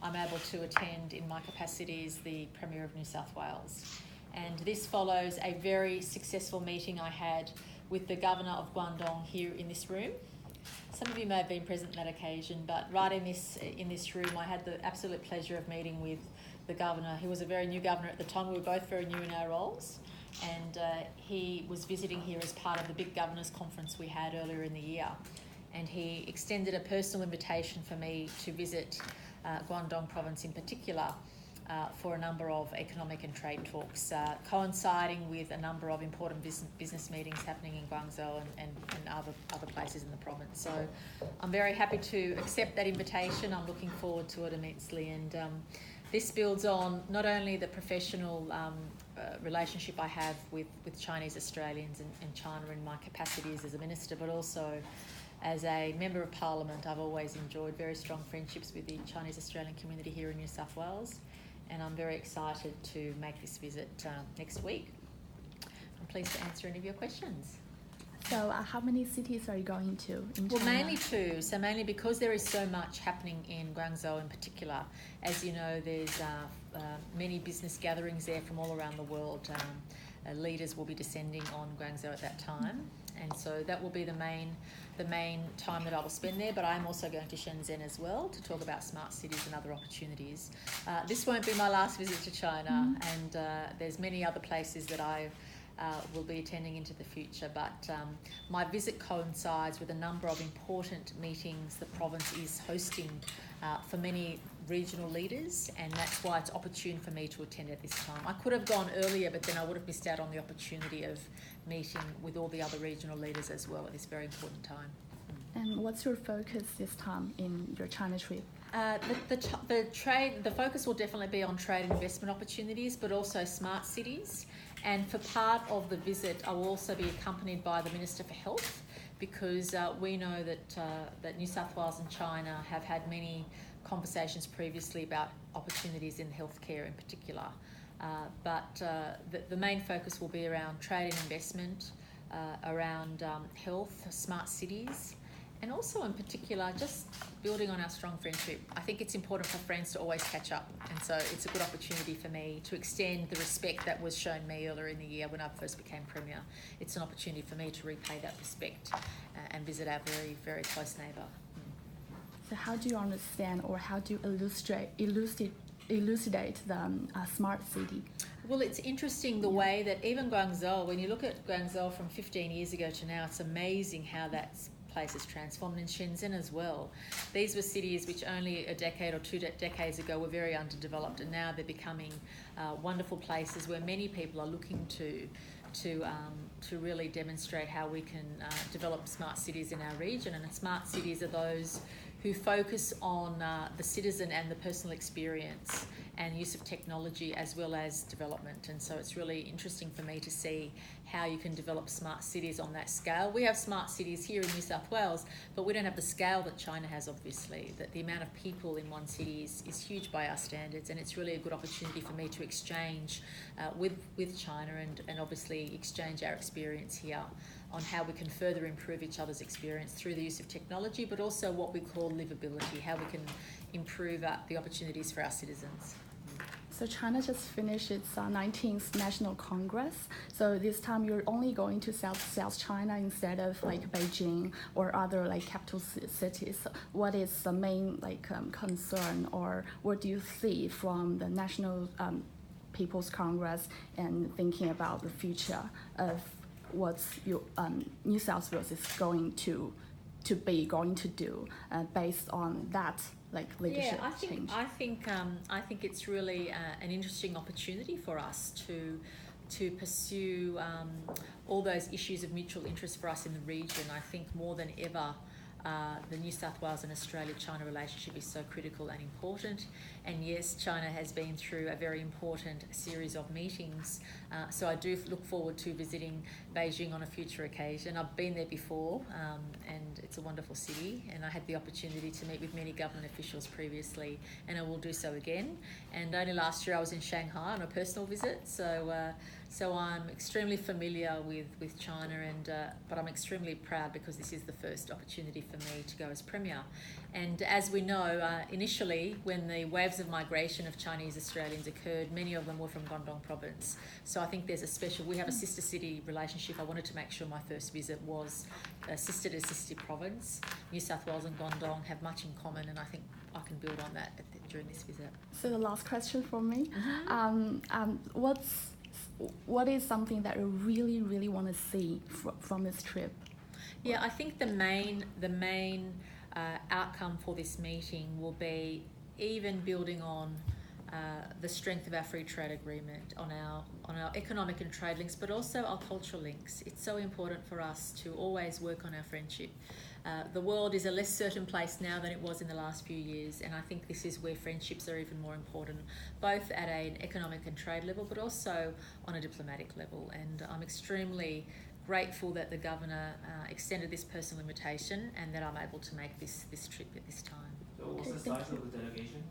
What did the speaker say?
I'm able to attend in my capacity as the Premier of New South Wales. And this follows a very successful meeting I had with the Governor of Guangdong here in this room. Some of you may have been present on that occasion, but right in this room I had the absolute pleasure of meeting with the Governor. He was a very new Governor at the time. We were both very new in our roles, and he was visiting here as part of the big Governors Conference we had earlier in the year. And he extended a personal invitation for me to visit Guangdong Province in particular for a number of economic and trade talks, coinciding with a number of important business meetings happening in Guangzhou and other places in the province. So I'm very happy to accept that invitation. I'm looking forward to it immensely, and this builds on not only the professional relationship I have with Chinese Australians and China in my capacities as a minister, but also as a Member of Parliament. I've always enjoyed very strong friendships with the Chinese Australian community here in New South Wales, and I'm very excited to make this visit next week. I'm pleased to answer any of your questions. So how many cities are you going to in China? Well, mainly two. So mainly because there is so much happening in Guangzhou in particular. As you know, there's many business gatherings there from all around the world. Leaders will be descending on Guangzhou at that time, and so that will be the main time that I will spend there. But I'm also going to Shenzhen as well to talk about smart cities and other opportunities. This won't be my last visit to China, and there's many other places that I will be attending into the future, but my visit coincides with a number of important meetings the province is hosting for many regional leaders, and that's why it's opportune for me to attend at this time. I could have gone earlier, but then I would have missed out on the opportunity of meeting with all the other regional leaders as well at this very important time. And what's your focus this time in your China trip? The focus will definitely be on trade and investment opportunities, but also smart cities. And for part of the visit, I will also be accompanied by the Minister for Health, because we know that New South Wales and China have had many conversations previously about opportunities in healthcare in particular. But the main focus will be around trade and investment, around health, smart cities, and also in particular just building on our strong friendship. I think it's important for friends to always catch up, and so it's a good opportunity for me to extend the respect that was shown me earlier in the year when I first became Premier. It's an opportunity for me to repay that respect and visit our very, very close neighbour. So how do you understand, or how do you elucidate the smart city? Well, it's interesting the way that even Guangzhou, when you look at Guangzhou from 15 years ago to now, it's amazing how that place has transformed, in Shenzhen as well. These were cities which only a decade or two decades ago were very underdeveloped, and now they're becoming wonderful places where many people are looking to really demonstrate how we can develop smart cities in our region. And smart cities are those who focus on the citizen and the personal experience and use of technology as well as development. And so it's really interesting for me to see how you can develop smart cities on that scale. We have smart cities here in New South Wales, but we don't have the scale that China has, obviously. That the amount of people in one city is huge by our standards, and it's really a good opportunity for me to exchange with China and obviously exchange our experience here on how we can further improve each other's experience through the use of technology, but also what we call livability, how we can improve the opportunities for our citizens. So China just finished its 19th National Congress. So this time you're only going to South China instead of like Beijing or other like capital cities. What is the main concern, or what do you see from the National People's Congress and thinking about the future of what New South Wales is going to do based on that leadership change? I think it's really an interesting opportunity for us to pursue all those issues of mutual interest for us in the region. I think more than ever, the New South Wales and Australia-China relationship is so critical and important. And yes, China has been through a very important series of meetings. So I do look forward to visiting Beijing on a future occasion. I've been there before, and it's a wonderful city. And I had the opportunity to meet with many government officials previously, and I will do so again. And only last year I was in Shanghai on a personal visit. So So I'm extremely familiar with China, and but I'm extremely proud because this is the first opportunity for me to go as Premier. And as we know, initially when the waves of migration of Chinese Australians occurred, many of them were from Guangdong province. So I think there's we have a sister city relationship. I wanted to make sure my first visit was sister to sister province. New South Wales and Guangdong have much in common, and I think I can build on that during this visit. So the last question from me, what is something that you really want to see from this trip? Yeah, I think the main outcome for this meeting will be even building on the strength of our free trade agreement, on our economic and trade links, but also our cultural links. It's so important for us to always work on our friendship. The world is a less certain place now than it was in the last few years, and I think this is where friendships are even more important, both at an economic and trade level, but also on a diplomatic level. And I'm extremely grateful that the Governor extended this personal invitation and that I'm able to make this trip at this time. So what's the size of the delegation?